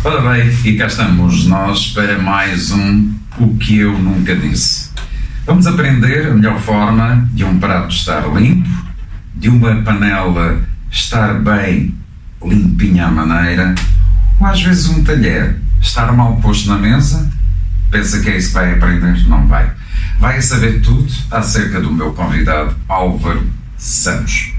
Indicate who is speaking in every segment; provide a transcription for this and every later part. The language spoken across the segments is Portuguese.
Speaker 1: Ora bem, e cá estamos nós para mais O que eu nunca disse. Vamos aprender a melhor forma de um prato estar limpo, de uma panela estar bem limpinha à maneira, ou às vezes um talher estar mal posto na mesa. Pensa que é isso que vai aprender? Não vai. Vai saber tudo acerca do meu convidado Álvaro Santos.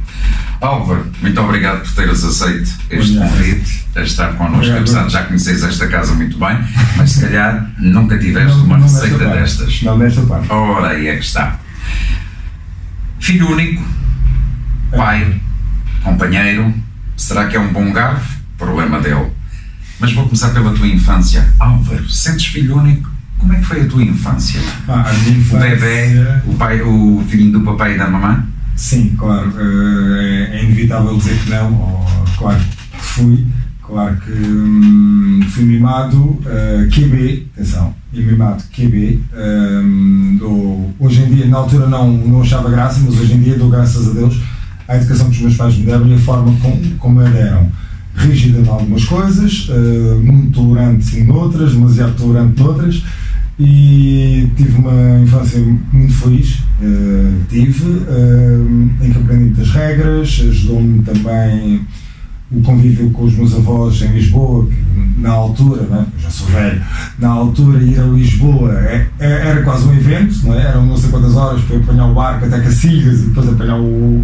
Speaker 1: Álvaro, muito obrigado por teres aceito este convite a estar connosco, apesar de já conheceres esta casa muito bem, mas se calhar nunca tiveste uma receita destas.
Speaker 2: Não desta parte.
Speaker 1: Ora, aí é que está. Filho único, pai, companheiro, será que é um bom garfo? Problema dele. Mas vou começar pela tua infância. Álvaro, sentes filho único? Como é que foi a tua infância?
Speaker 2: A minha infância...
Speaker 1: O bebê, o filhinho do papai e da mamãe?
Speaker 2: Sim, claro, é inevitável dizer que não, claro que fui, claro que fui mimado QB, atenção, e mimado QB, hoje em dia, na altura não achava graça, mas hoje em dia dou graças a Deus à educação que os meus pais me deram e a forma como me deram. Rígida em algumas coisas, muito tolerante noutras, demasiado tolerante noutras, e tive uma infância muito feliz, em que aprendi muitas regras, ajudou-me também o convívio com os meus avós em Lisboa, que na altura, né, eu já sou velho, na altura ir a Lisboa era quase um evento, não é? Eram não sei quantas horas para apanhar o barco até Cacilhas e depois apanhar o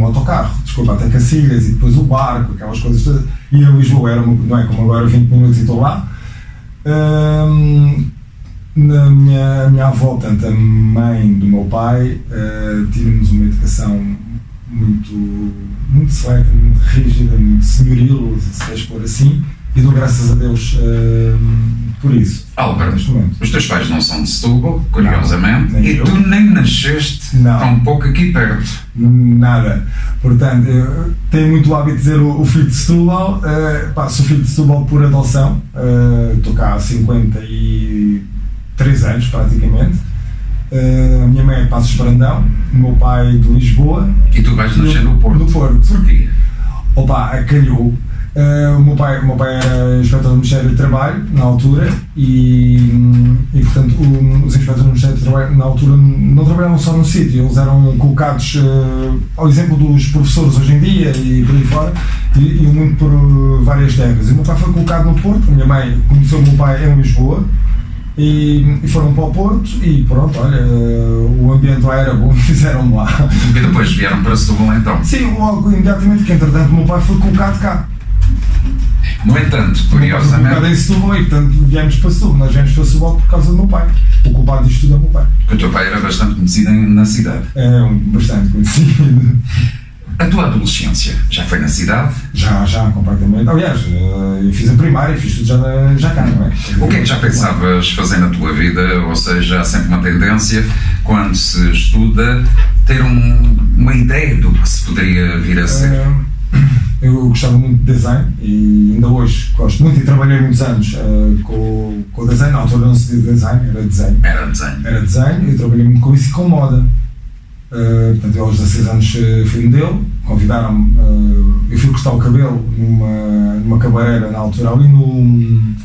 Speaker 2: autocarro, desculpa, até Cacilhas e depois o barco, aquelas coisas todas. Ir a Lisboa era, não é como agora, 20 minutos e estou lá. Na minha avó, portanto, a mãe do meu pai, tínhamos uma educação muito seleta, muito rígida, muito senhoril, se queres pôr assim, e dou graças a Deus por isso.
Speaker 1: Álvaro, os teus pais não são de Setúbal, curiosamente,
Speaker 2: não,
Speaker 1: e tu nem nasceste tão pouco aqui perto.
Speaker 2: Nada. Portanto, eu tenho muito o hábito de dizer o filho de Setúbal, sou filho de Setúbal por adoção, estou cá há 53 anos praticamente. A minha mãe é de Passos de Brandão, o meu pai de Lisboa.
Speaker 1: E tu vais nascer no Porto?
Speaker 2: No Porto.
Speaker 1: Porquê?
Speaker 2: Calhou. O meu pai era inspetor do Ministério do Trabalho na altura e portanto os inspetores do Ministério do Trabalho na altura não trabalhavam só no sítio, eles eram colocados ao exemplo dos professores hoje em dia e por aí fora, iam muito por várias terras. E o meu pai foi colocado no Porto, a minha mãe conheceu o meu pai em Lisboa e foram para o Porto e pronto, olha, o ambiente lá era bom e fizeram lá.
Speaker 1: E depois vieram para Setúbal então?
Speaker 2: Sim, logo imediatamente, que entretanto o meu pai foi colocado cá.
Speaker 1: No entanto, curiosamente...
Speaker 2: em Setúbal e portanto viemos para Setúbal, nós viemos para Setúbal por causa do meu pai. O culpado disto tudo é o meu pai.
Speaker 1: Porque o teu pai era bastante conhecido na cidade.
Speaker 2: Bastante conhecido.
Speaker 1: A tua adolescência já foi na cidade?
Speaker 2: Já, completamente. Aliás, eu fiz a primária, fiz tudo já cá, não é?
Speaker 1: O que é que já pensavas fazer na tua vida? Ou seja, há sempre uma tendência, quando se estuda, ter uma ideia do que se poderia vir a ser.
Speaker 2: Eu gostava muito de design e ainda hoje gosto muito e trabalhei muitos anos com o design. Na altura não se dizia design, era desenho. Era design, eu trabalhei muito com isso e com moda. Portanto, eu aos 16 anos fui modelo, convidaram-me, eu fui cortar o cabelo numa cabeleireira na altura ali no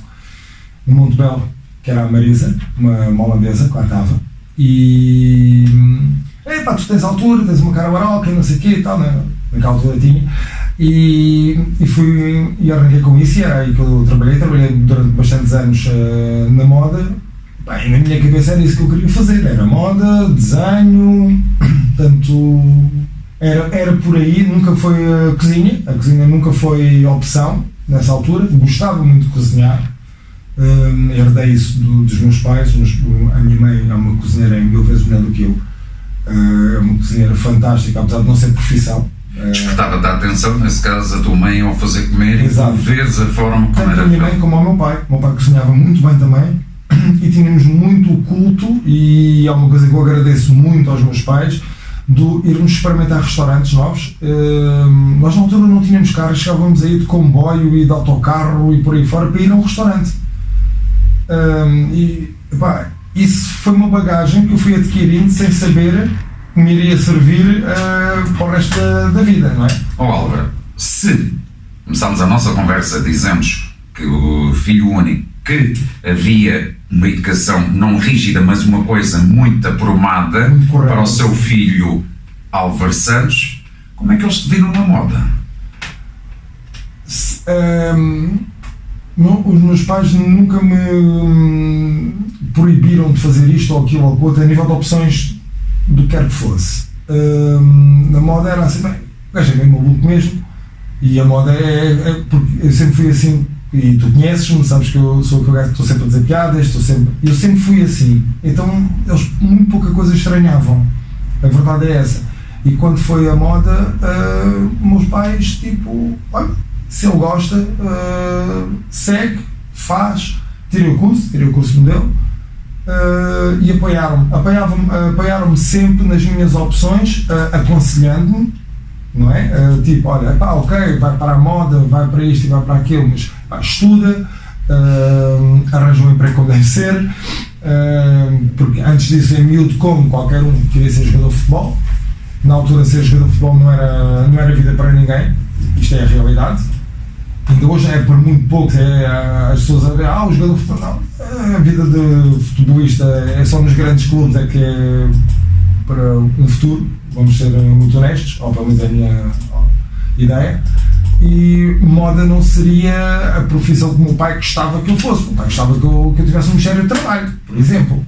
Speaker 2: Monte Belo, que era a Marisa, uma holandesa que lá estava, e tu tens altura, tens uma cara baroca e não sei o quê e tal, naquela altura tinha, e fui e arranquei com isso e era aí que eu trabalhei durante bastantes anos na moda. E na minha cabeça era isso que eu queria fazer, era moda, desenho, portanto era por aí, nunca foi a cozinha nunca foi opção nessa altura, gostava muito de cozinhar, herdei isso dos meus pais, a minha mãe é uma cozinheira 1000 vezes melhor do que eu, é uma cozinheira fantástica, apesar de não ser profissão.
Speaker 1: Despertava-te a atenção, nesse caso, a tua mãe ao fazer comer. Exato. E vês a forma como
Speaker 2: tanto
Speaker 1: era.
Speaker 2: A minha mãe como o meu pai cozinhava muito bem também. E tínhamos muito o culto, e é uma coisa que eu agradeço muito aos meus pais, do irmos experimentar restaurantes novos. Nós na altura não tínhamos carro, chegávamos a ir de comboio e de autocarro e por aí fora para ir a um restaurante. Isso foi uma bagagem que eu fui adquirindo sem saber que me iria servir para o resto da vida, não é?
Speaker 1: Álvaro, se começámos a nossa conversa, dizemos que o filho único, que havia uma educação não rígida, mas uma coisa muito aprumada para o seu filho Álvaro Santos. Como é que eles te viram na moda?
Speaker 2: Os meus pais nunca me proibiram de fazer isto ou aquilo ou outro, a nível de opções do que quer que fosse. Na moda era assim, bem, o gajo é meio maluco mesmo, e a moda porque eu sempre fui assim, e tu conheces-me, sabes que eu sou aquele gajo que estou sempre a dizer piadas, eu sempre fui assim, então eles muito pouca coisa estranhavam, a verdade é essa. E quando foi a moda, meus pais, tipo, olha, se ele gosta, segue, faz, tirei o curso modelo, e apoiaram-me sempre nas minhas opções, aconselhando-me, não é? Tipo, olha, pá, ok, vai para a moda, vai para isto e vai para aquilo, mas pá, estuda, arranja um emprego como deve ser, porque antes disso, em miúdo, como qualquer um queria ser jogador de futebol. Na altura, ser jogador de futebol não era vida para ninguém, isto é a realidade. Ainda hoje é por muito pouco, as pessoas a ver, o jogador de futebol, não, a vida de futebolista é só nos grandes clubes, é que é para um futuro, vamos ser muito honestos, ou pelo menos é a minha ideia. E moda não seria a profissão que o meu pai gostava que eu fosse, o meu pai gostava que eu tivesse um mistério de trabalho, por exemplo.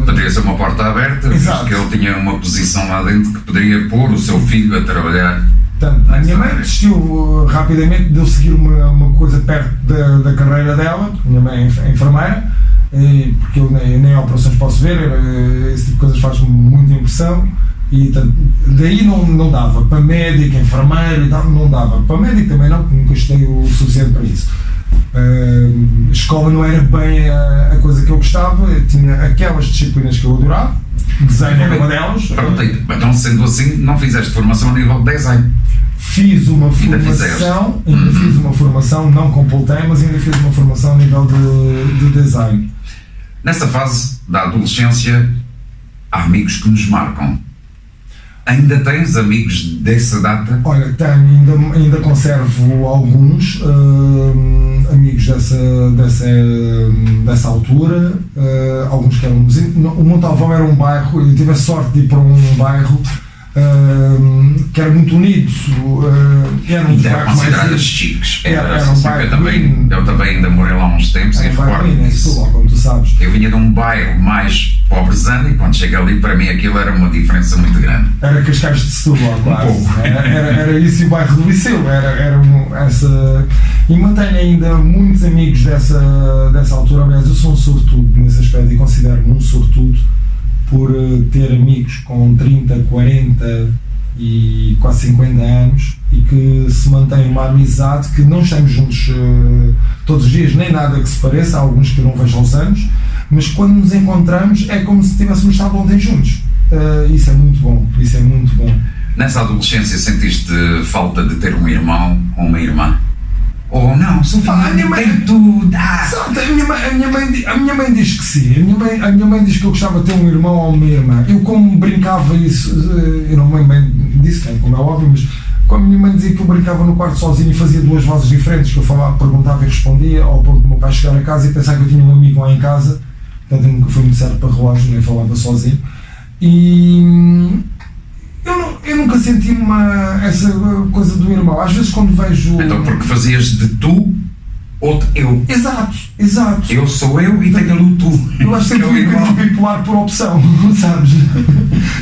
Speaker 1: Poderia ser uma porta aberta, porque ele tinha uma posição lá dentro que poderia pôr o seu filho a trabalhar.
Speaker 2: Portanto, a minha mãe desistiu rapidamente de eu seguir uma coisa perto da carreira dela, a minha mãe é enfermeira, porque eu nem operações posso ver, esse tipo de coisas faz-me muita impressão, e daí não dava, para médico, enfermeiro e tal, não dava, para médico também não, porque nunca estudei o suficiente para isso. A escola não era bem a coisa que eu gostava, eu tinha aquelas disciplinas que eu adorava, desenho era uma delas.
Speaker 1: Pronto, então sendo assim, não fizeste formação a nível de design?
Speaker 2: Fiz uma formação, não completei, mas ainda fiz uma formação a nível de design.
Speaker 1: Nessa fase da adolescência, há amigos que nos marcam. Ainda tens amigos dessa data?
Speaker 2: Olha, tenho, ainda conservo alguns amigos dessa altura, alguns que eram... O Montalvão era um bairro, eu tive a sorte de ir para um bairro que era muito unido, era um dos bairros mais
Speaker 1: chiques.
Speaker 2: Era um bairro
Speaker 1: eu também ainda morei lá uns tempos e recordo disso.
Speaker 2: Como tu sabes.
Speaker 1: Eu vinha de um bairro mais pobrezano e quando cheguei ali, para mim aquilo era uma diferença muito grande.
Speaker 2: Era Cascais de Setúbal, quase.
Speaker 1: Um pouco.
Speaker 2: Era isso, o bairro do Liceu, essa... E mantenho ainda muitos amigos dessa altura. Aliás, eu sou um sortudo nesse aspecto e considero-me um sortudo por ter amigos com 30, 40 e quase 50 anos e que se mantém uma amizade, que não estamos juntos todos os dias, nem nada que se pareça, há alguns que eu não vejo aos anos, mas quando nos encontramos é como se tivéssemos estado ontem juntos. Isso é muito bom, isso é muito bom.
Speaker 1: Nessa adolescência sentiste falta de ter um irmão ou uma irmã? Ou não?
Speaker 2: A minha mãe diz que sim. A minha mãe diz que eu gostava de ter um irmão ou uma irmã. Eu, como brincava isso, eu não me lembro bem disso, como é óbvio, mas como a minha mãe dizia que eu brincava no quarto sozinho e fazia duas vozes diferentes, que eu falava, perguntava e respondia, ao ponto do meu pai chegar a casa e pensar que eu tinha um amigo lá em casa. Portanto, eu nunca fui muito certo para relógio, nem falava sozinho. E eu nunca senti essa coisa do irmão. Às vezes quando vejo...
Speaker 1: Então porque fazias de tu ou de eu?
Speaker 2: Exato.
Speaker 1: Eu sou eu e tenho o tu.
Speaker 2: Eu acho que sempre fui um bocadinho bipolar por opção, sabes?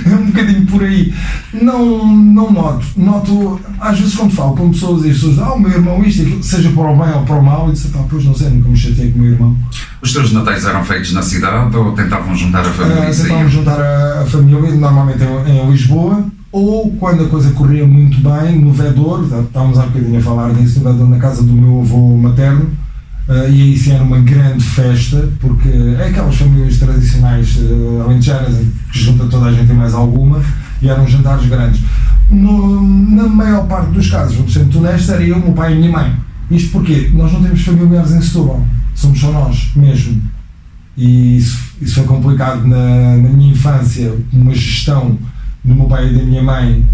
Speaker 2: É um bocadinho por aí. Não noto, às vezes quando falo com pessoas e as pessoas o meu irmão isto, aquilo, seja para o bem ou para o mal, e disse, pois não sei, nunca me chateei com o meu irmão.
Speaker 1: Os teus natais eram feitos na cidade ou tentavam juntar a família?
Speaker 2: Tentavam juntar a família, normalmente em Lisboa, ou quando a coisa corria muito bem, no Vedor, estávamos há bocadinho a falar disso, no Vedor, na casa do meu avô materno, e aí sim era uma grande festa, porque é aquelas famílias tradicionais alentejanas que junta toda a gente e mais alguma, e eram jantares grandes. Na maior parte dos casos, vou ser muito honesto, era eu, meu pai e a minha mãe. Isto porque nós não temos familiares em Setúbal, somos só nós mesmo. E isso foi complicado na minha infância, uma gestão do meu pai e da minha mãe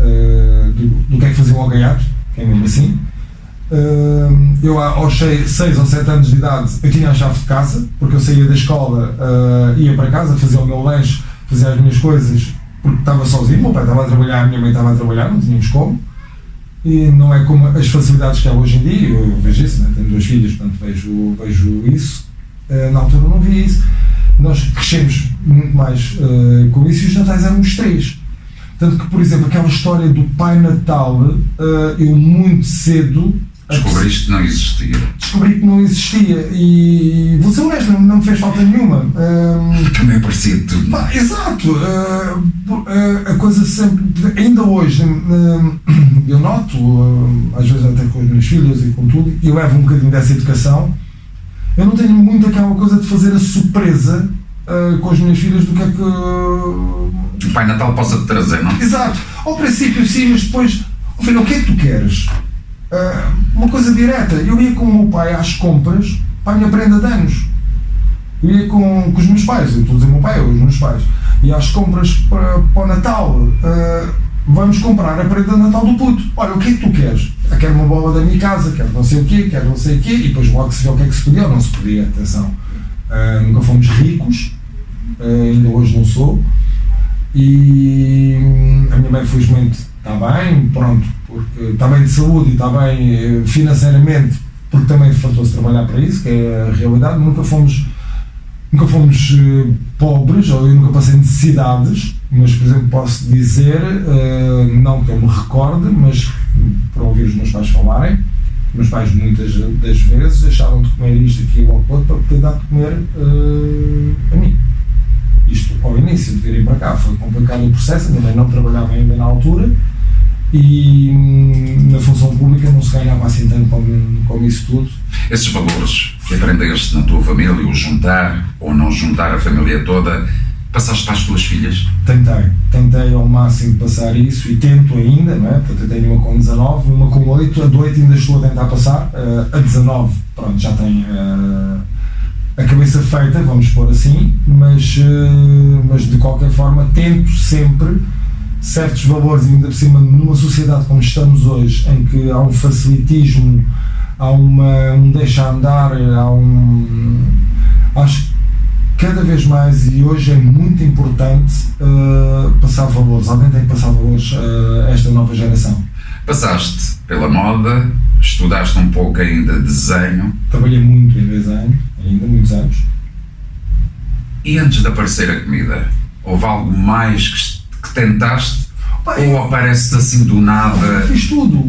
Speaker 2: do que é que faziam ao gaiato, que é mesmo assim. Eu aos 6 ou 7 anos de idade eu tinha a chave de casa, porque eu saía da escola, ia para casa, fazia o meu lanche, fazia as minhas coisas, porque estava sozinho, meu pai estava a trabalhar, a minha mãe estava a trabalhar, não tínhamos como, e não é como as facilidades que há hoje em dia. Eu vejo isso, né? Tenho 2 filhos, portanto vejo isso. Na altura não via isso. Nós crescemos muito mais com isso, e os natais éramos 3. Tanto que, por exemplo, aquela história do Pai Natal, eu muito cedo
Speaker 1: descobriste que não existia.
Speaker 2: Descobri que não existia, e vou ser honesto, não me fez falta nenhuma.
Speaker 1: Também parecia tudo.
Speaker 2: Exato. A coisa sempre, ainda hoje, eu noto, às vezes até com as minhas filhas e com tudo, e eu levo um bocadinho dessa educação. Eu não tenho muito aquela coisa de fazer a surpresa com as minhas filhas do que é que
Speaker 1: o Pai Natal possa te trazer, não?
Speaker 2: Exato. Ao princípio sim, mas depois, filho, o que é que tu queres? Uma coisa direta. Eu ia com o meu pai às compras para a minha prenda de anos. Eu ia com os meus pais, eu estou a dizer o meu pai, os meus pais. Ia às compras para o Natal. Vamos comprar a prenda de Natal do puto. Olha, o que é que tu queres? Quero uma bola da minha casa, quero não sei o quê, quero não sei o quê, e depois logo se vê o que é que se podia ou não se podia, atenção. Nunca fomos ricos, ainda hoje não sou, e a minha mãe felizmente está bem, pronto, porque está bem de saúde e está bem financeiramente, porque também fartou-se trabalhar para isso, que é a realidade. Nunca fomos pobres, ou eu nunca passei necessidades, mas, por exemplo, posso dizer, não que eu me recorde, mas para ouvir os meus pais falarem, os meus pais muitas das vezes deixaram de comer isto aqui ou outro para poder dar de comer a mim. Isto ao início de virem para cá foi complicado o processo, a minha mãe não trabalhava ainda na altura, e na função pública não se ganhava assim tanto como isso tudo.
Speaker 1: Esses valores que aprendeste na tua família, o juntar ou não juntar a família toda, passaste para as tuas filhas? Tentei ao máximo passar isso, e tento ainda, não é? Portanto, eu tenho uma com 19, uma com 8, a de 8 ainda estou a tentar passar, a 19, pronto, já tem a cabeça feita, vamos pôr assim, mas de qualquer forma tento sempre certos valores, e ainda por cima numa sociedade como estamos hoje, em que há um facilitismo, há um deixa-andar, acho que cada vez mais, e hoje é muito importante passar valores. Alguém tem que passar valores a esta nova geração. Passaste pela moda, estudaste um pouco ainda desenho.
Speaker 2: Trabalhei muito em desenho, ainda muitos anos.
Speaker 1: E antes de aparecer a comida, houve algo mais que tentaste? Ou aparece-te assim do nada?
Speaker 2: Eu fiz tudo.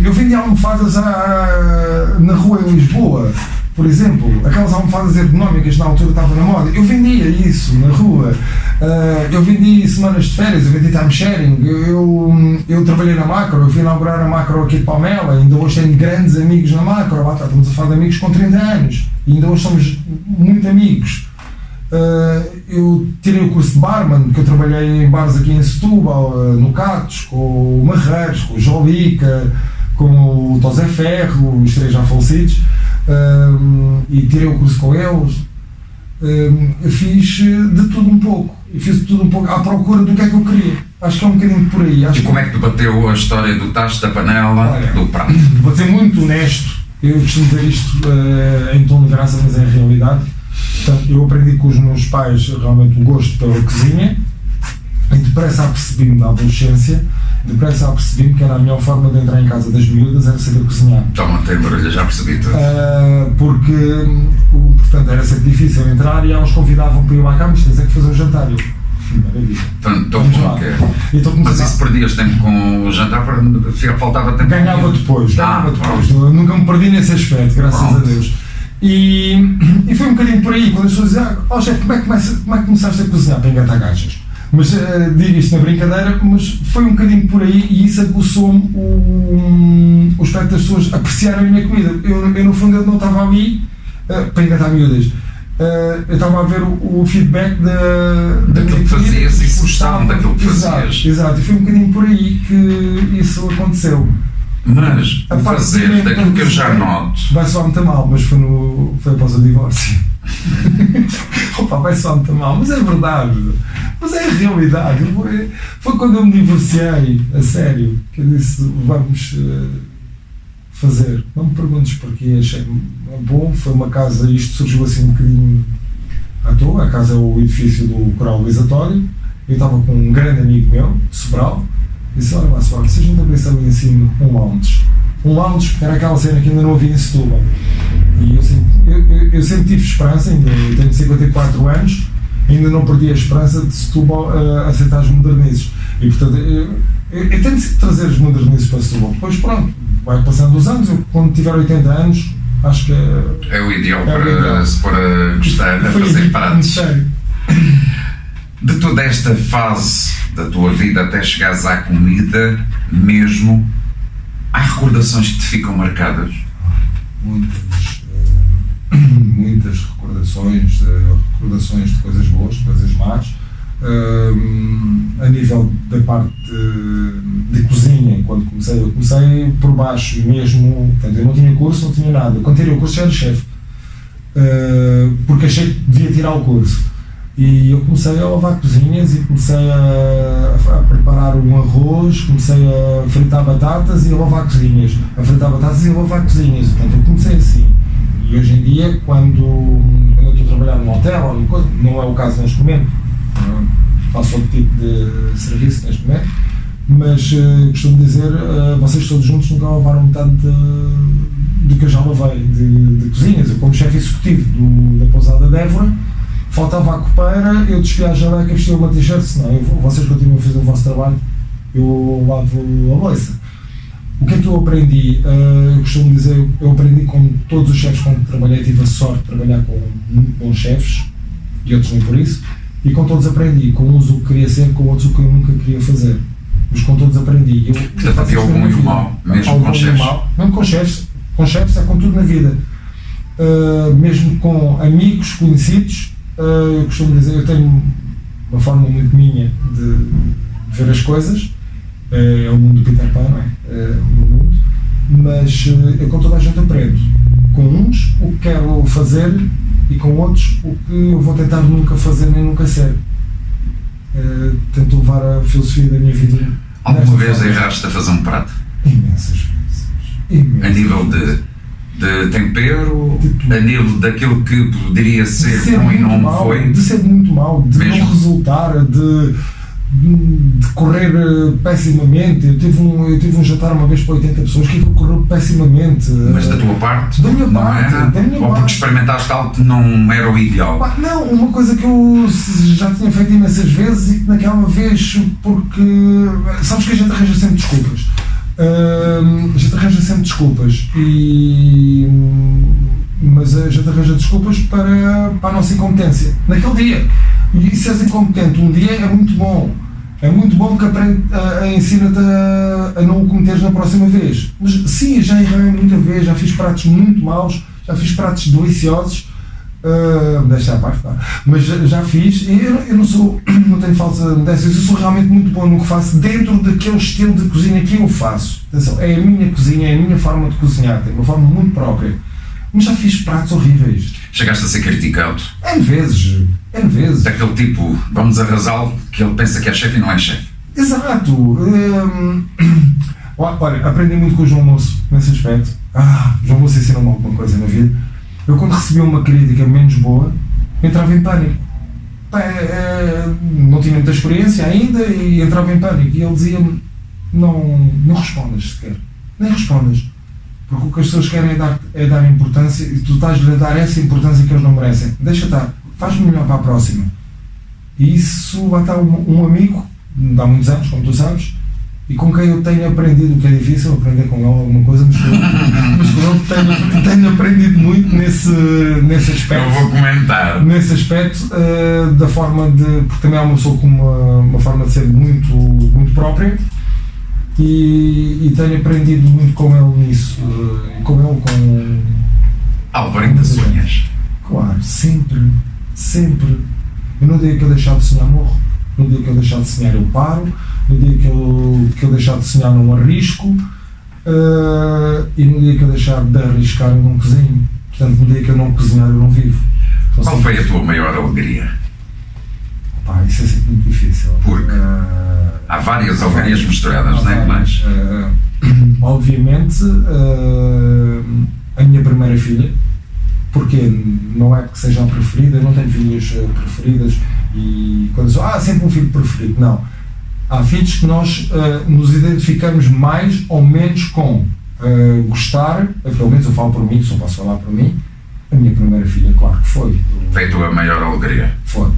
Speaker 2: Eu vendia almofadas na rua em Lisboa, por exemplo, aquelas almofadas ergonómicas na altura estavam na moda. Eu vendia isso na rua. Eu vendi semanas de férias, eu vendi timesharing. Eu trabalhei na Macro, eu fui inaugurar a Macro aqui de Palmela. Ainda hoje tenho grandes amigos na Macro. Lá estamos a falar de amigos com 30 anos, e ainda hoje somos muito amigos. Eu tirei o curso de barman, que eu trabalhei em bares aqui em Setúbal, no Catos, com o Marreiros, com o Jolica, com o Tosé Ferro, os 3 já falecidos, e tirei o curso com eles. Eu fiz de tudo um pouco, à procura do que é que eu queria. Acho que é um bocadinho por aí.
Speaker 1: E como é que te bateu a história do tacho, da panela, do prato?
Speaker 2: Vou ser muito honesto, eu costumo dizer isto em tom de graça, mas é a realidade. Portanto, eu aprendi com os meus pais realmente o gosto pela cozinha, e depressa apercebi-me na adolescência, que era a melhor forma de entrar em casa das miúdas, era saber cozinhar.
Speaker 1: Toma, tem barulho, já percebi tudo.
Speaker 2: Porque, portanto, era sempre difícil entrar, e elas convidavam para ir lá cá, mas tens é que fazer o jantar.
Speaker 1: Mas isso perdias tempo com o jantar, faltava tempo?
Speaker 2: Ganhava depois. Nunca me perdi nesse aspecto, graças a Deus. E foi um bocadinho por aí, quando as pessoas dizem, chefe, como é que começaste a cozinhar para engatar gajas? Mas digo isto na brincadeira, mas foi um bocadinho por aí, e isso aguçou-me o aspecto das pessoas apreciarem a minha comida. Eu no fundo, eu não estava ali para engatar miúdas. Eu estava a ver o feedback
Speaker 1: daquilo que fazias, e gostavam daquilo que fazias.
Speaker 2: Exato, e foi um bocadinho por aí que isso aconteceu.
Speaker 1: Mas a fazer daquilo que eu já noto.
Speaker 2: Vai soar muito mal, mas foi após o divórcio. Vai soar muito mal, mas é verdade. Mas é a realidade. Foi quando eu me divorciei, a sério, que eu disse, fazer. Não me perguntes porquê, achei bom, foi uma casa, isto surgiu assim um bocadinho à toa, a casa é o edifício do Coral Luisatório, eu estava com um grande amigo meu, Sobral, e disse, olha lá Sobral, se a gente abrisse ali em cima um lounge, porque era aquela cena que ainda não havia em Setúbal, e eu sempre tive esperança, ainda tenho 54 anos, ainda não perdi a esperança de Setúbal aceitar as modernizes, e portanto eu tenho de trazer os modernizes para Setúbal, depois pronto, vai passando os anos, eu quando tiver 80 anos, acho que
Speaker 1: é o ideal para se pôr a gostar a fazer pratos. De toda esta fase da tua vida até chegares à comida mesmo, há recordações que te ficam marcadas?
Speaker 2: Muitas recordações de coisas boas, de coisas más. A nível da parte de cozinha, quando eu comecei por baixo mesmo, portanto, eu não tinha curso, não tinha nada. Quando tirei o curso já era chefe, porque achei que devia tirar o curso. E eu comecei a lavar cozinhas e comecei a preparar um arroz, comecei a fritar batatas e a lavar cozinhas. Portanto, eu comecei assim. E hoje em dia, quando eu estou a trabalhar num hotel ou numa coisa, não é o caso neste momento, faço outro tipo de serviço neste momento, mas costumo dizer, vocês todos juntos nunca lavaram metade do que eu já lavei de cozinhas. Eu, como chefe executivo da pousada de Évora, faltava a copeira, eu despia a jaleca, vestia uma t-shirt, senão vocês continuam a fazer o vosso trabalho, eu lavo a louça. O que é que eu aprendi? Eu costumo dizer, eu aprendi com todos os chefes com que trabalhei, tive a sorte de trabalhar com muito bons chefes, e outros nem por isso, e com todos aprendi, com uns o que queria ser, com outros o que eu nunca queria fazer, mas com todos aprendi.
Speaker 1: Portanto, havia o bom e o mau, mesmo com chefes?
Speaker 2: Mesmo com chefes é com tudo na vida, mesmo com amigos, conhecidos. Eu costumo dizer, eu tenho uma forma muito minha de ver as coisas, é o mundo do Peter Pan, não é? É o meu mundo, mas eu com toda a gente aprendo, com uns o que quero fazer e com outros o que eu vou tentar nunca fazer nem nunca ser. Tento levar a filosofia da minha vida.
Speaker 1: Alguma vez erraste a fazer um prato?
Speaker 2: Imensas vezes.
Speaker 1: A nível de tempero, a nível daquilo que poderia ser bom e não foi?
Speaker 2: De ser muito mal, de
Speaker 1: mesmo?
Speaker 2: Não resultar, de correr pessimamente. Eu tive um jantar uma vez para 80 pessoas que correu pessimamente.
Speaker 1: Mas da tua parte?
Speaker 2: Da minha parte.
Speaker 1: Ou porque experimentaste algo que não era o ideal?
Speaker 2: Não, uma coisa que eu já tinha feito imensas vezes e que naquela vez, porque sabes que a gente arranja sempre desculpas. Mas a gente arranja desculpas para a nossa incompetência naquele dia. E se és incompetente um dia é muito bom porque ensina-te a não o cometeres na próxima vez. Mas sim, já errei muita vez, já fiz pratos muito maus, já fiz pratos deliciosos, deixa à parte, mas já fiz, e eu não tenho falsa modéstia, eu sou realmente muito bom no que faço dentro daquele estilo de cozinha que eu faço. Atenção, é a minha cozinha, é a minha forma de cozinhar, tenho uma forma muito própria, mas já fiz pratos horríveis.
Speaker 1: Chegaste a ser criticado?
Speaker 2: N vezes.
Speaker 1: Daquele tipo, vamos arrasá-lo, que ele pensa que é chefe e não é chefe.
Speaker 2: Exato. Olha, aprendi muito com o João Moço nesse aspecto. João Moço ensinou-me alguma coisa na vida. Eu, quando recebia uma crítica menos boa, entrava em pânico. Não tinha muita experiência ainda e entrava em pânico. E ele dizia-me, não respondas sequer. Nem respondas. Porque o que as pessoas querem é dar importância e tu estás-lhe a dar essa importância que eles não merecem. Deixa estar. Faz-me melhor para a próxima. E isso lá está um amigo, há muitos anos, como tu sabes, e com quem eu tenho aprendido, o que é difícil, aprender com ele alguma coisa, mas com ele tenho aprendido muito nesse aspecto.
Speaker 1: Eu vou comentar.
Speaker 2: Nesse aspecto, da forma de. Porque também é uma pessoa com uma forma de ser muito, muito própria, e tenho aprendido muito com ele nisso. Com
Speaker 1: Álvaro das unhas.
Speaker 2: Claro, sempre. Eu no dia que eu deixar de sonhar morro, no dia que eu deixar de sonhar eu paro, no dia que eu deixar de sonhar não arrisco, e no dia que eu deixar de arriscar eu não cozinho. Portanto, no dia que eu não cozinhar eu não vivo. Então,
Speaker 1: qual foi a tua maior alegria?
Speaker 2: Isso é sempre muito difícil.
Speaker 1: Porque há várias alegrias misturadas, não é? Mas
Speaker 2: obviamente, a minha primeira filha, porque não é que seja a preferida, eu não tenho filhas preferidas e quando eu digo, sempre um filho preferido, não. Há filhos que nós nos identificamos mais ou menos com gostar, pelo menos eu falo por mim, só posso falar por mim, a minha primeira filha, claro que foi.
Speaker 1: Feito a maior alegria.
Speaker 2: Foi.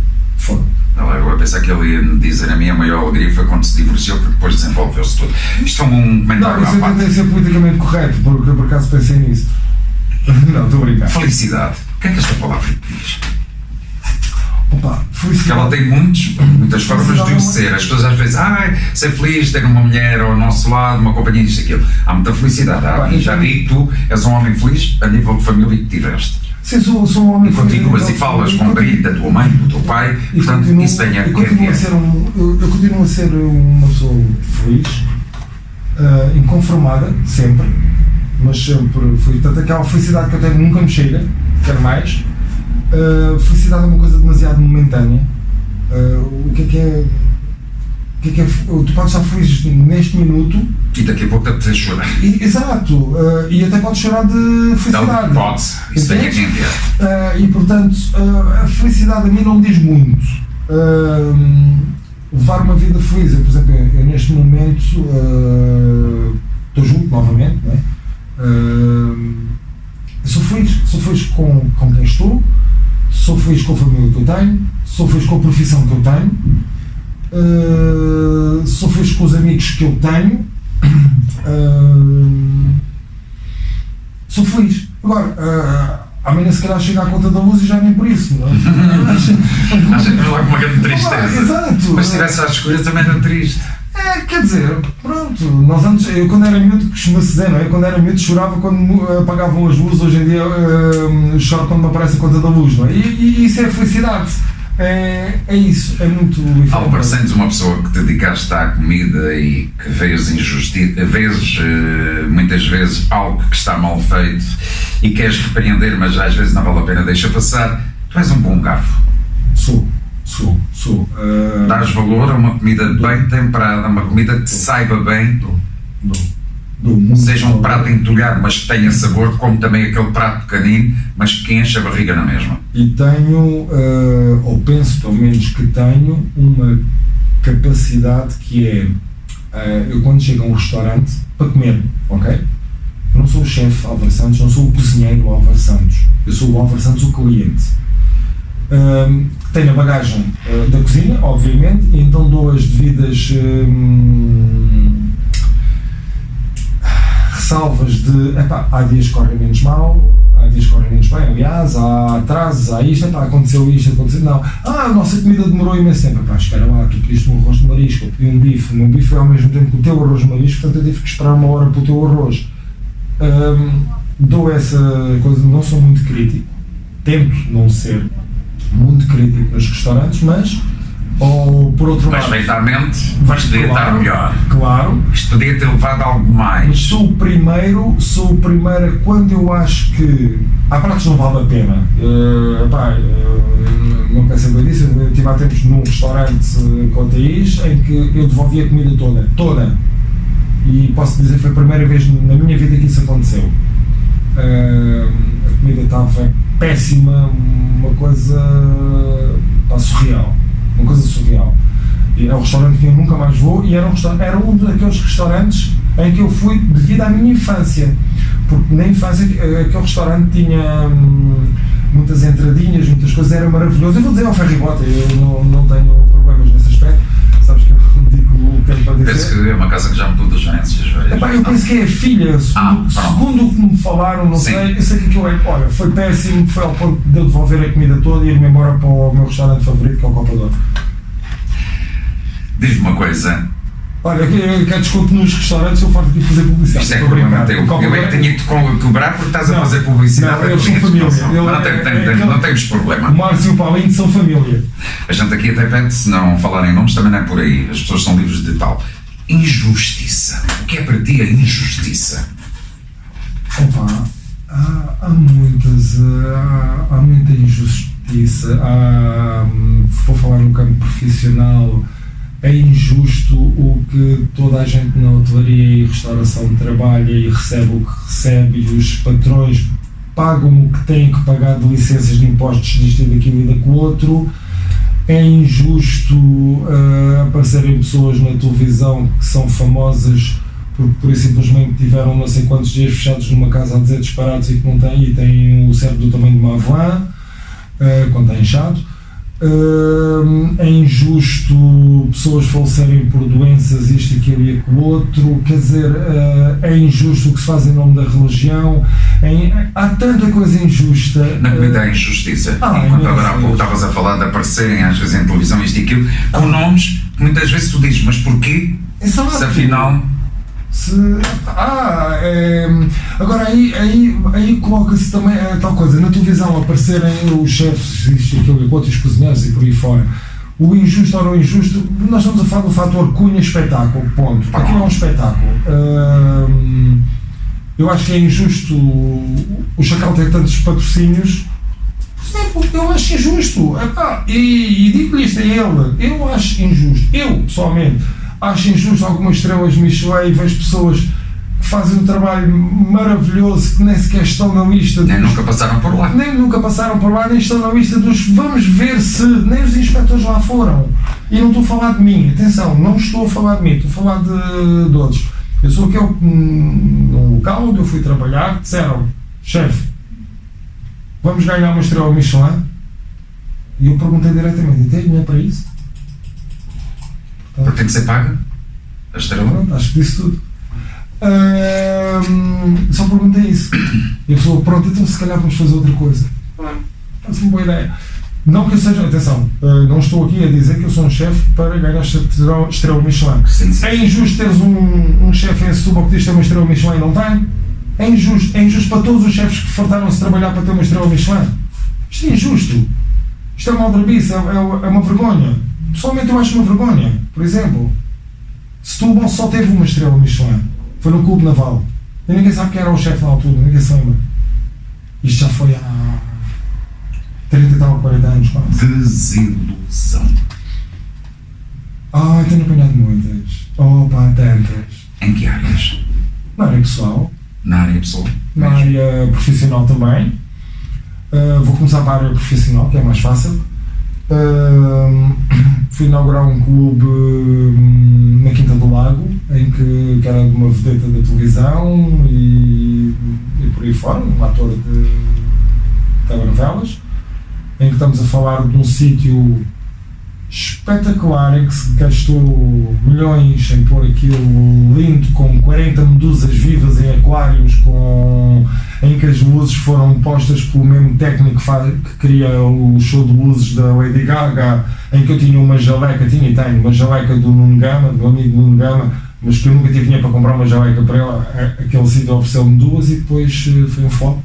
Speaker 1: Eu a pensar que ele ia me dizer a minha maior alegria foi quando se divorciou, porque depois desenvolveu-se tudo. Isto é um comentário à parte.
Speaker 2: Não, isso tem que ser politicamente correto, porque eu por acaso pensei nisso. Não, estou a brincar.
Speaker 1: Felicidade. O que é que esta palavra diz?
Speaker 2: Opa, felicidade.
Speaker 1: Porque ela tem muitas formas de o ser. As pessoas às vezes, ser feliz, ter uma mulher ao nosso lado, uma companhia, isto e aquilo. Há muita felicidade. Já vi que tu és um homem feliz a nível de família que tiveste.
Speaker 2: Sim, sou um homem
Speaker 1: feliz. Continuas e falas com o brilho da tua mãe, do teu pai, portanto, isso tem a ver.
Speaker 2: Eu continuo a ser uma pessoa feliz, inconformada, sempre, mas sempre fui. Portanto, aquela felicidade que eu tenho nunca me chega, quero mais. Felicidade é uma coisa demasiado momentânea. O que é? Tu podes estar feliz neste minuto
Speaker 1: e daqui a pouco deve ter chorar.
Speaker 2: Exato, e até podes chorar de felicidade.
Speaker 1: Não, pode, isso tem a quem quer.
Speaker 2: E portanto, a felicidade a mim não me diz muito. Levar uma vida feliz, por exemplo, eu neste momento estou junto novamente, não é? Sou feliz com quem estou, sou feliz com a família que eu tenho, sou feliz com a profissão que eu tenho. Sou feliz com os amigos que eu tenho, sou feliz. Agora, amanhã se calhar chega à conta da luz e já nem por isso, não é?
Speaker 1: Acho que logo uma grande tristeza.
Speaker 2: Exato.
Speaker 1: Mas se tivesse às escolhas também era triste.
Speaker 2: Quer dizer, pronto, nós antes, eu quando era miúdo, costuma-se dizer, não é? Quando era miúdo chorava quando apagavam as luzes, hoje em dia choro quando me aparece a conta da luz, não é? E isso é felicidade. É isso, é muito diferente.
Speaker 1: Álvaro, sentes uma pessoa que te dedicaste à comida e que vês muitas vezes algo que está mal feito e queres repreender, mas às vezes não vale a pena, deixa passar. Tu és um bom garfo.
Speaker 2: Sou.
Speaker 1: Dás valor a uma comida bem temperada, uma comida que te saiba bem. Seja um prato entulhado, mas que tenha sabor, como também aquele prato pequenino, mas que enche a barriga na mesma.
Speaker 2: E tenho, ou penso pelo menos que tenho, uma capacidade que é, eu quando chego a um restaurante, para comer, ok? Eu não sou o chefe Álvaro Santos, não sou o cozinheiro Álvaro Santos, eu sou o Álvaro Santos, o cliente. Tenho a bagagem da cozinha, obviamente, e então dou as devidas ressalvas de, há dias que correm menos mal, há dias que correm menos bem, aliás, há atrasos, há isto, aconteceu isto, aconteceu, não. A nossa comida demorou imenso tempo, espera lá, tu pediste um arroz de marisco, eu pedi um bife, o meu bife foi ao mesmo tempo que o teu arroz de marisco, portanto eu tive que esperar uma hora para o teu arroz. Dou essa coisa, não sou muito crítico, tento não ser muito crítico nos restaurantes, mas por outro lado...
Speaker 1: Mas feitamente vais poder estar melhor.
Speaker 2: Claro.
Speaker 1: Isto podia ter levado algo mais.
Speaker 2: Mas sou o primeiro quando eu acho que há pratos que não vale a pena. Não quero saber disso. Eu estive há tempos num restaurante com a Thaís em que eu devolvi a comida toda. E posso dizer que foi a primeira vez na minha vida que isso aconteceu. A comida estava péssima, uma coisa surreal. Uma coisa surreal. É um restaurante que eu nunca mais vou e era um daqueles restaurantes em que eu fui devido à minha infância. Porque na infância aquele restaurante tinha muitas entradinhas, muitas coisas, era maravilhoso. Eu vou dizer ao ferry-bota, eu não tenho problemas nesse aspecto. Sabes que eu digo o que tenho para dizer.
Speaker 1: Penso que é uma casa que já mudou das gerências.
Speaker 2: Eu penso que é a filha, segundo o que me falaram, não sei, eu sei que aquilo olha, foi péssimo, foi ao ponto de eu devolver a comida toda e ir-me embora para o meu restaurante favorito, que é o Copador.
Speaker 1: Diz-me uma coisa.
Speaker 2: Olha, eu quero desconto nos restaurantes, eu farto aqui fazer publicidade.
Speaker 1: Isto é problema teu. Eu é que tenho de cobrar porque estás a fazer publicidade.
Speaker 2: Não, eles são família.
Speaker 1: Mas não temos problema.
Speaker 2: O Márcio e o Paulinho são família.
Speaker 1: A gente aqui até pede, se não falarem nomes, também não é por aí. As pessoas são livres de tal. Injustiça. O que é para ti a injustiça?
Speaker 2: Opa, há muita injustiça. Vou falar no campo profissional. é injusto o que toda a gente na hotelaria e restauração trabalha e recebe o que recebe, e os patrões pagam o que têm que pagar de licenças de impostos disto e daquilo e daquilo outro. É injusto aparecerem pessoas na televisão que são famosas porque por isso simplesmente tiveram não sei quantos dias fechados numa casa a dizer disparados e que não têm, e têm o cérebro do tamanho de uma van quando está inchado. É injusto pessoas falecerem por doenças, isto, aquilo e aquilo outro, quer dizer, é injusto o que se faz em nome da religião, há tanta coisa injusta.
Speaker 1: Na comida há injustiça. Enquanto agora há pouco estavas a falar de aparecerem às vezes em televisão isto e aquilo, com nomes que muitas vezes tu dizes, mas porquê?
Speaker 2: Exato.
Speaker 1: Se afinal...
Speaker 2: Agora aí coloca-se também tal coisa, na televisão aparecerem os chefes, isto, aquilo, os cozinheiros e por aí fora. O injusto ou não injusto, nós estamos a falar do fator cunha espetáculo, ponto. Aquilo é um espetáculo. Eu acho que é injusto o Chacal ter tantos patrocínios. Por exemplo, eu acho injusto. E digo-lhe isto a ele, eu acho injusto. Eu, pessoalmente, acho injusto algumas estrelas Michelin e vejo pessoas que fazem um trabalho maravilhoso que nem sequer estão na lista dos...
Speaker 1: Nem nunca passaram por lá,
Speaker 2: nem estão na lista dos... Vamos ver se... Nem os inspectores lá foram. E não estou a falar de mim, atenção, não estou a falar de mim, estou a falar de outros. Eu sou aquele num local onde eu fui trabalhar, disseram, chefe, vamos ganhar uma estrela Michelin? E eu perguntei diretamente, tem dinheiro para isso?
Speaker 1: Porque tem que ser paga a estrela?
Speaker 2: Pronto, acho que disse tudo. Só perguntei isso. E a pessoa, pronto, então se calhar vamos fazer outra coisa. Parece uma boa ideia. Não que eu seja, atenção, não estou aqui a dizer que eu sou um chefe para ganhar estrela Michelin.
Speaker 1: Sim.
Speaker 2: É injusto teres um chefe em Setúbal que diz que tem uma estrela Michelin e não tem? É injusto para todos os chefes que fartaram-se de trabalhar para ter uma estrela Michelin. Isto é injusto. Isto é uma aldrabice, é uma vergonha. Pessoalmente eu acho uma vergonha. Por exemplo, Setúbal só teve uma estrela Michelin. Foi no Clube Naval. E ninguém sabe quem era o chefe na altura, ninguém se lembra. Isto já foi há 30 e tal, 40 anos quase.
Speaker 1: Desilusão.
Speaker 2: Tenho apanhado muitas. Tantas.
Speaker 1: Em que áreas?
Speaker 2: Na área pessoal.
Speaker 1: Na área pessoal?
Speaker 2: Na área profissional também. Vou começar para a área profissional, que é mais fácil. Fui inaugurar um clube na Quinta do Lago, em que era de uma vedeta da televisão e por aí fora, um ator de telenovelas, em que estamos a falar de um sítio espetacular, em que se gastou milhões em pôr aquilo lindo, com 40 medusas vivas em aquários, em que as luzes foram postas pelo mesmo técnico que cria o show de luzes da Lady Gaga, em que eu tinha uma jaleca, tenho uma jaleca do Nuno Gama, do amigo Nuno Gama, mas que eu nunca tive dinheiro para comprar uma jaleca para ele. Aquele sítio ofereceu-me duas e depois foi um flop.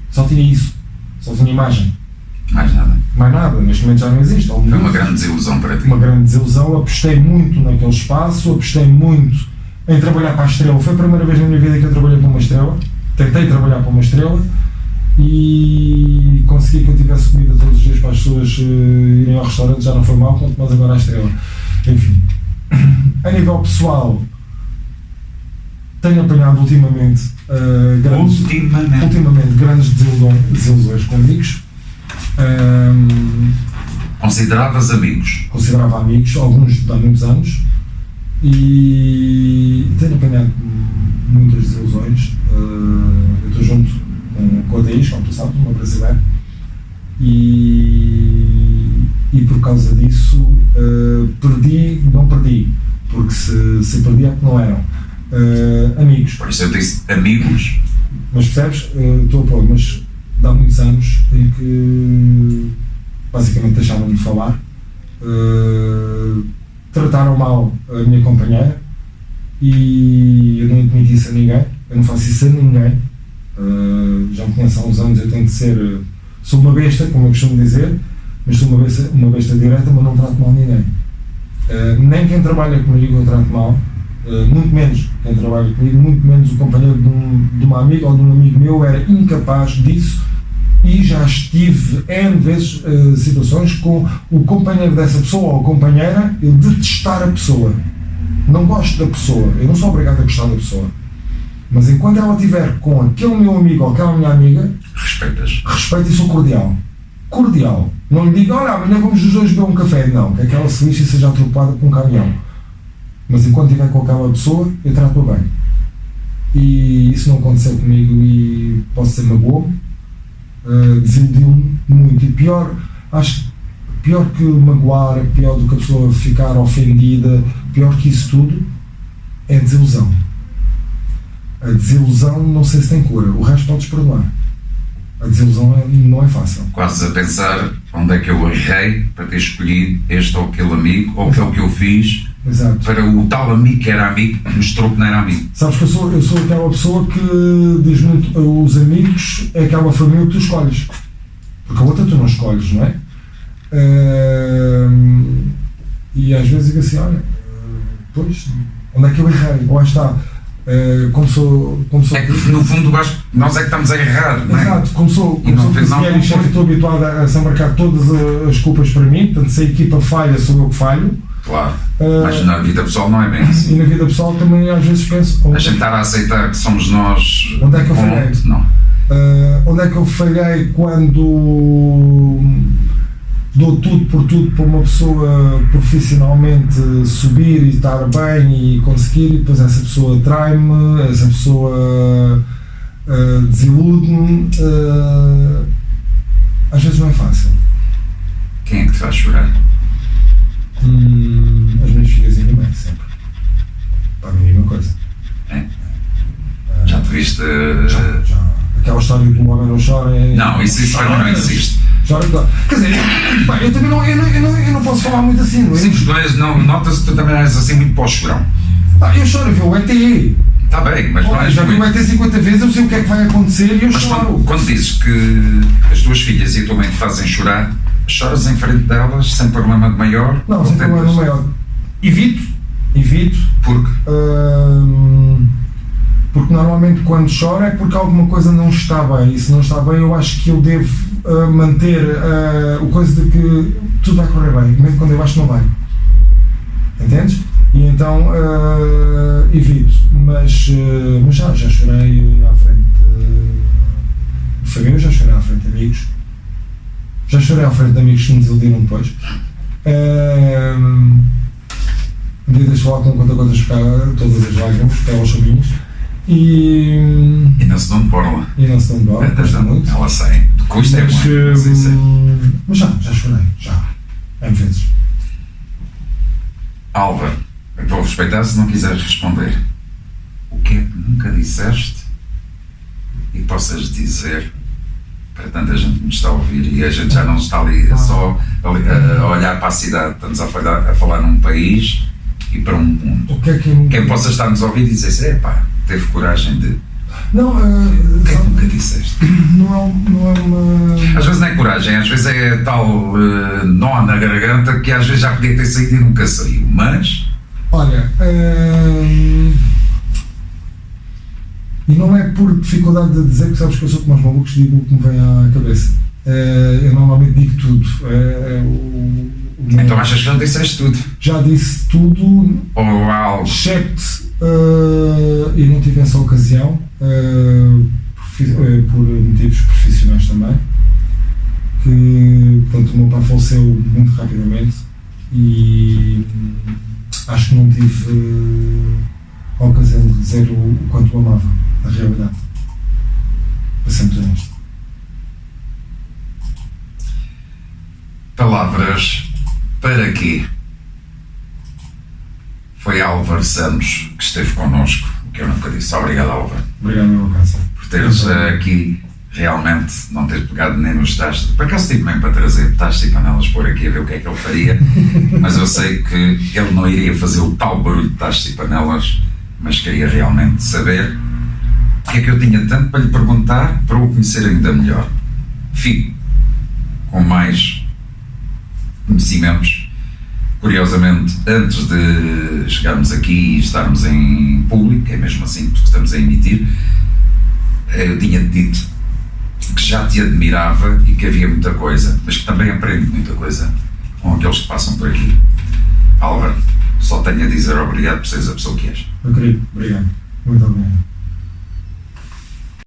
Speaker 2: Só tinha isso, só tinha imagem. Mais nada, neste momento já não existe.
Speaker 1: Foi uma grande desilusão para ti.
Speaker 2: Uma grande desilusão, apostei muito naquele espaço, apostei muito em trabalhar para a estrela. Foi a primeira vez na minha vida que eu trabalhei para uma estrela. Tentei trabalhar para uma estrela e consegui que eu tivesse comida todos os dias para as pessoas irem ao restaurante, já não foi mal, quanto mais agora à estrela. Enfim, a nível pessoal, tenho apanhado ultimamente grandes desilusões com amigos.
Speaker 1: Consideravas amigos?
Speaker 2: Considerava amigos, alguns há muitos anos, e tenho apanhado muitas desilusões. Eu estou junto com a Thaís, como tu sabes, uma brasileira, e por causa disso não perdi, porque se perdi é que não eram amigos.
Speaker 1: Por isso eu disse amigos.
Speaker 2: Mas percebes? Estou a pôr, mas há muitos anos em que basicamente deixaram-me de falar, trataram mal a minha companheira e eu não admiti isso a ninguém, eu não faço isso a ninguém. Já me conheço há uns anos, eu tenho que ser, sou uma besta, como eu costumo dizer, mas sou uma besta direta, mas não trato mal ninguém. Nem quem trabalha comigo eu trato mal, muito menos quem trabalha comigo, muito menos o companheiro de uma amiga ou de um amigo meu era incapaz disso, e já estive N vezes situações com o companheiro dessa pessoa ou a companheira, eu detestar a pessoa. Não gosto da pessoa, eu não sou obrigado a gostar da pessoa. Mas enquanto ela estiver com aquele meu amigo ou aquela minha amiga, respeito e sou cordial. Cordial. Não lhe digo, olha, amanhã vamos os dois beber um café. Não, que aquela se lixe e seja atropelada por um caminhão. Mas enquanto estiver com aquela pessoa, eu trato-a bem. E isso não aconteceu comigo e posso ser magoado. Desiludiu-me muito. E pior, acho que pior que magoar, pior do que a pessoa ficar ofendida, pior que isso tudo, é a desilusão. A desilusão não sei se tem cura, o resto podes perdoar. A desilusão não é fácil.
Speaker 1: Quase a pensar onde é que eu errei para ter escolhido este ou aquele amigo, ou aquele que eu fiz.
Speaker 2: Exato.
Speaker 1: Para o tal amigo que era amigo, que mostrou que não era amigo.
Speaker 2: Sabes que eu sou aquela pessoa que diz muito, os amigos é aquela família que tu escolhes. Porque a outra tu não escolhes, não é? E às vezes digo assim, olha, pois, onde é que eu errei? Lá está. Como sou
Speaker 1: é que no fundo acho que nós é que estamos a errar, não é?
Speaker 2: Exato, como sou cozinheiro e chefe, estou habituado a se embarcar todas as culpas para mim, portanto se a equipa falha sou eu que falho.
Speaker 1: Claro, mas na vida pessoal não é bem assim.
Speaker 2: E na vida pessoal também às vezes penso,
Speaker 1: a gente estar a aceitar que somos nós.
Speaker 2: Onde é que eu falhei?
Speaker 1: Não.
Speaker 2: Onde é que eu falhei quando dou tudo por tudo para uma pessoa profissionalmente subir e estar bem e conseguir, e depois essa pessoa trai-me, essa pessoa desilude-me. Às vezes não é fácil.
Speaker 1: Quem é que te faz chorar?
Speaker 2: As minhas filhas e a minha mãe, sempre. Para a mesma coisa.
Speaker 1: É? Já te viste?
Speaker 2: Já. Aquela história de um homem não chora.
Speaker 1: Não, isso não existe.
Speaker 2: Quer dizer, eu também não posso falar muito assim, não é?
Speaker 1: Sim, nota-se que tu também és assim muito pós-chorão.
Speaker 2: Eu choro, viu? O ET.
Speaker 1: Está bem, mas não és
Speaker 2: já vi o ET 50 vezes, eu sei o que é que vai acontecer e eu choro.
Speaker 1: Quando dizes que as tuas filhas e a tua mãe te fazem chorar, choras em frente delas, sem problema de maior?
Speaker 2: Não, sem problema de maior. Evito.
Speaker 1: Porque?
Speaker 2: Porque normalmente quando choro é porque alguma coisa não está bem, e se não está bem eu acho que eu devo manter o coisa de que tudo vai correr bem, mesmo quando eu acho que não vai. Entendes? E então evito, mas já chorei à frente de família, já chorei à frente de amigos, já chorei à frente de amigos que me desiludiram depois. Um dia deixo falar com conta-coisas buscar todas as lágrimas, porque elas são minhas. E
Speaker 1: não se dão de borla.
Speaker 2: Muito.
Speaker 1: Ela sai. Custa é muito.
Speaker 2: Mas já chorei. N vezes.
Speaker 1: Álvaro, eu vou respeitar se não quiseres responder. O que é que nunca disseste e possas dizer para tanta gente que nos está a ouvir e a gente já não está ali só a olhar para a cidade, estamos a falar num país e para um mundo. Quem possa estar-nos a ouvir e dizer assim, teve coragem de...
Speaker 2: Não,
Speaker 1: o que é que nunca disseste?
Speaker 2: Não é uma...
Speaker 1: Às vezes não é coragem, às vezes é tal nó na garganta que às vezes já podia ter saído e nunca saiu, mas...
Speaker 2: Olha, e não é por dificuldade de dizer, que sabes que eu sou como os malucos, digo o que me vem à cabeça. Eu normalmente digo tudo.
Speaker 1: Então achas que não disseste tudo?
Speaker 2: Já disse tudo, excepto, e não tive essa ocasião, por motivos profissionais também, que portanto, o meu pai faleceu muito rapidamente e acho que não tive a ocasião de dizer o quanto o amava, na realidade, para ser muito honesto.
Speaker 1: Palavras para quê? Foi Álvaro Santos que esteve connosco, o que eu nunca disse. Obrigado, Álvaro.
Speaker 2: Obrigado, meu caso.
Speaker 1: Por teres aqui realmente não ter pegado nem nos tachos. Por acaso tive mesmo para trazer tachos e panelas por aqui a ver o que é que ele faria, mas eu sei que ele não iria fazer o tal barulho de tachos e panelas, mas queria realmente saber o que é que eu tinha tanto para lhe perguntar para o conhecer ainda melhor. Fico com mais conhecimentos. Curiosamente, antes de chegarmos aqui e estarmos em público, é mesmo assim porque estamos a emitir, eu tinha-te dito que já te admirava e que havia muita coisa, mas que também aprende muita coisa com aqueles que passam por aqui. Álvaro, só tenho a dizer obrigado por seres a pessoa que és.
Speaker 2: Meu querido, obrigado. Muito obrigado.